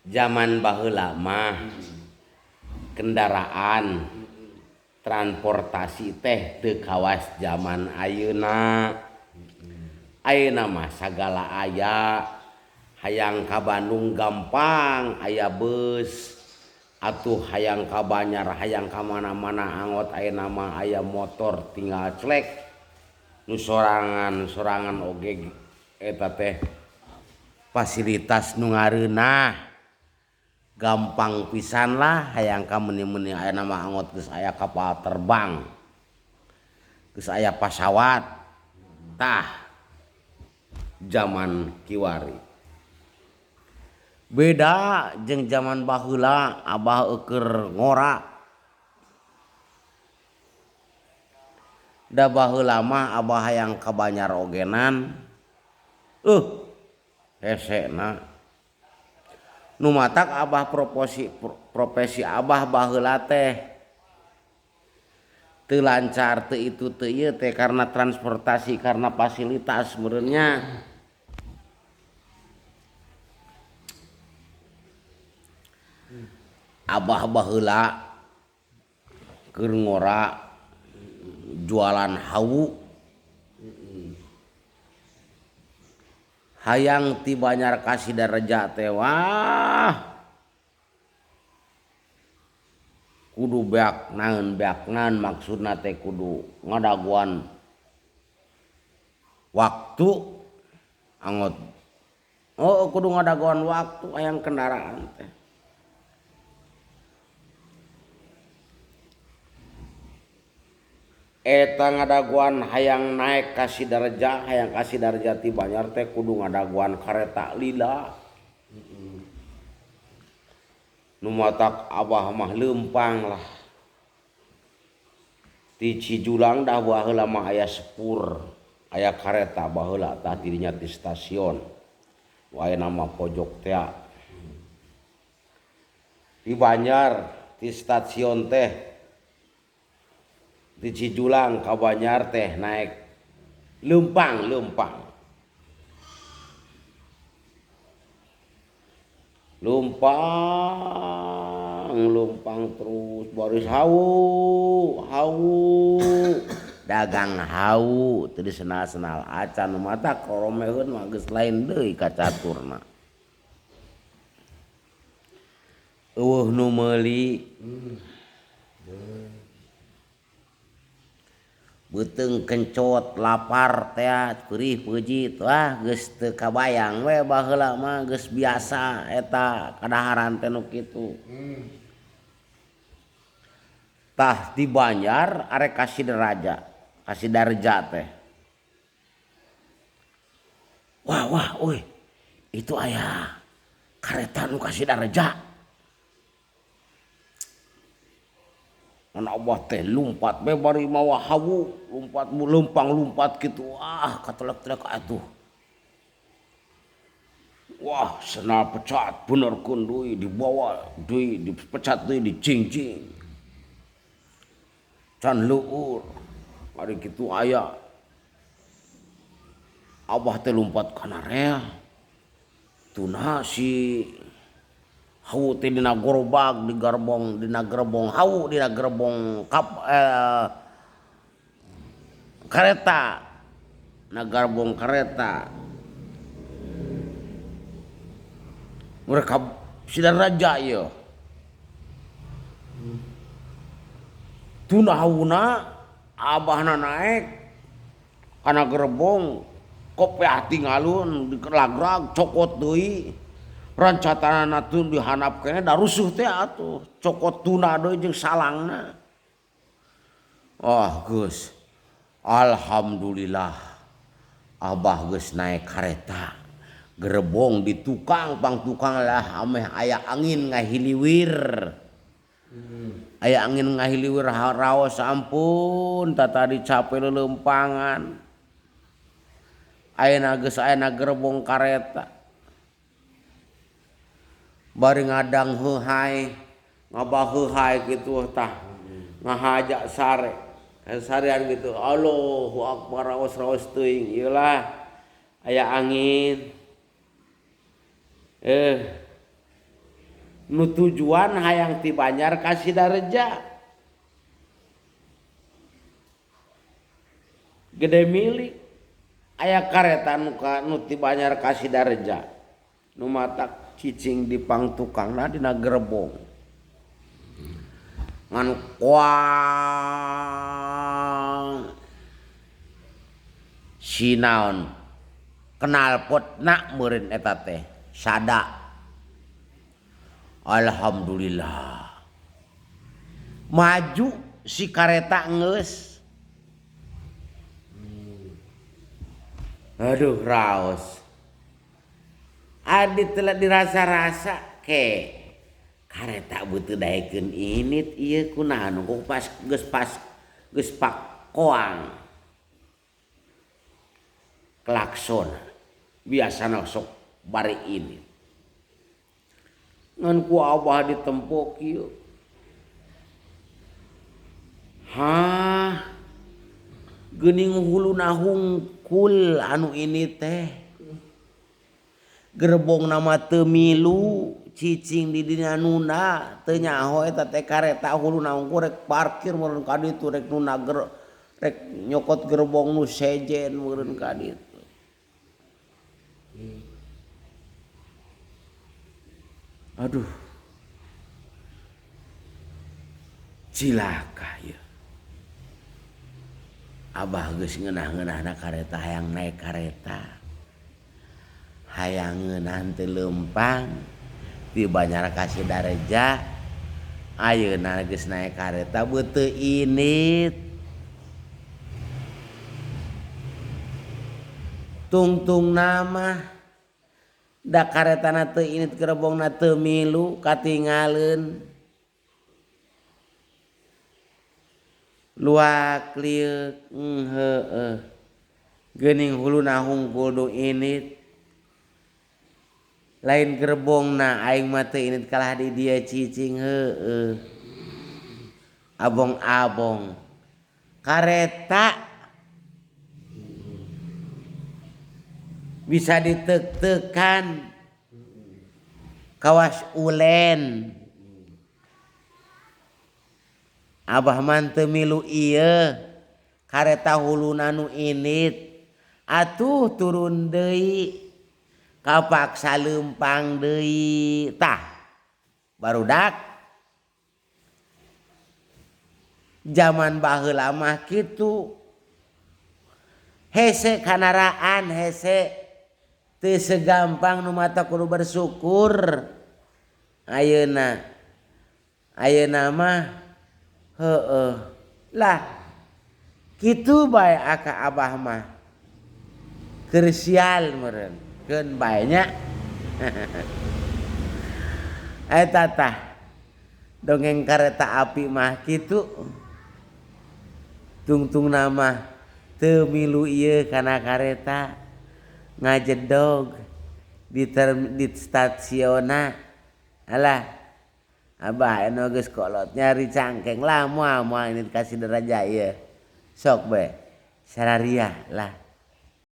Zaman baheula mah kendaraan transportasi teh teu kawas zaman ayeuna. Ayeuna mah sagala aya, hayang ka Bandung gampang aya bus, atuh hayang ka Banyar, hayang ka mana-mana anggot ayeuna mah aya motor tinggal clek. Nu sorangan oge eta teh fasilitas nu ngareunah. Gampang pisan lah hayang ka meuni-meuni ayeuna mah anggot geus aya kapal terbang. Geus aya pesawat. Tah zaman kiwari. Beda jeung zaman baheula abah eukeur ngora. Da baheula mah abah hayang ka Banyar ogenan. Hesena. Nu matak abah profesi abah baheula teh teu lancar teu itu teu ieu teh karena transportasi karena fasilitas meureunnya. Abah baheula keur ngora jualan hawu. Hayang ti Banyar ka Sidareja teh wah kudu beaknan maksudna teh kudu ngadaguan waktu anggot kudu ngadaguan waktu hayang kendaraan teh. Eta ngadaguan hayang naek ka Sidareja, hayang ka Sidareja ti Banyar teh kudu ngadaguan kareta lila. Nu matak abah mah leumpang lah. Ti Cijulang dah baheula mah aya sepur, aya kareta baheula tah dirinya ti stasiun. Ayeuna mah pojok teh. Di Banyar ti stasiun teh di Cijulang ka Banyar teh naik leumpang terus baris hawu dagang hawu teu disenal-senal acan nu mata koromeheun mah geus lain deui ka caturna. Eueuh nu meuli beuteung kencot lapar teh perih peujit wah geus teu kabayang we baheula mah geus biasa eta kadaharan teh nu kitu. Tah di Banyar arek ka Sidareja teh wah itu aya kareta nu ka Sidareja. Mun abah teh lumpat we bari mawa hawu leumpang kitu katelek-telek atuh. Wah senal pecat benerkeun deui dibawa deui dipecat deui dicing-cing. Can leueur ari kitu aya abah teh lumpat kana rel. Tuna si hawu teh dina gerobak dina gerbong hawu dina gerbong kareta na gerbong kareta mereka Sidareja ieu tuna hawuna abahna naek kana gerbong kopeh tingalun dikelagrag cokot deui. Rancatanana tun dihanap kene da rusuh teh atuh cokot tuna deui jeung salangna. Geus alhamdulillah abah geus naek kareta gerbong di tukang lah ameh aya angin ngahiliwir. Aya angin ngahiliwir raos ampun tata dicape leumpangan. Ayeuna geus aya gerbong kareta. Bari ngadang heuhai ngabah heuhai kitu tah ngahaja sarean gitu Allahu Akbar raos teuing ieu lah aya angin nu tujuan hayang ti Banjar ka Sidareja gede milik aya kareta nu ti Banjar ka Sidareja nu matak cicing di pangtukangna dina gerbong ngan kuang sinaon knalpotna meureun eta teh sada alhamdulillah maju si kareta geus aduh raos adi telah dirasa-rasa ke kareta beuteut daekeun init ieu kunaha nu pas geus koang klakson biasana sok bari ini ngan ku abah ditempo kieu geuning huluna hungkul anu ini teh gerbong nama teu milu cicing di dina nuna teu nyaho eta teh kareta huluna hungkul rek parkir meureun ka ditu rek nuna rek nyokot gerbong nu sejen meureun ka ditu aduh cilaka ya abah geus ngeunah-ngeunahna kareta hayang naik kareta hayang ngeunah teu leumpang ti Banjar ka Sidareja ayeuna geus naik kareta beuteut init tungtungna mah da karetana teu init gerbongna teu milu katingaleun luak liuk heueuh geuning huluna hungkul nu init lain gerbongna aing mah teu init kalah di dieu cicing heueuh abong-abong kareta bisa diteuk-teukan kawas ulen abah man teu milu ieu kareta huluna nu init atuh turun deui kapaksa leumpang deui tah barudak zaman baheula mah kitu hese kanaraan hese teu segampang nu mata kudu bersyukur ayeuna mah heueuh lah kitu bae aka abah mah keur sial meureun keun bae nya eta tah dongeng kareta api mah kitu tungtungna mah teu milu ieu kana kareta ngajedog di stasionna alah abah eno geus kolot nyari cangkeng lah moal ini dikasih Sidareja ieu sok be sarariah lah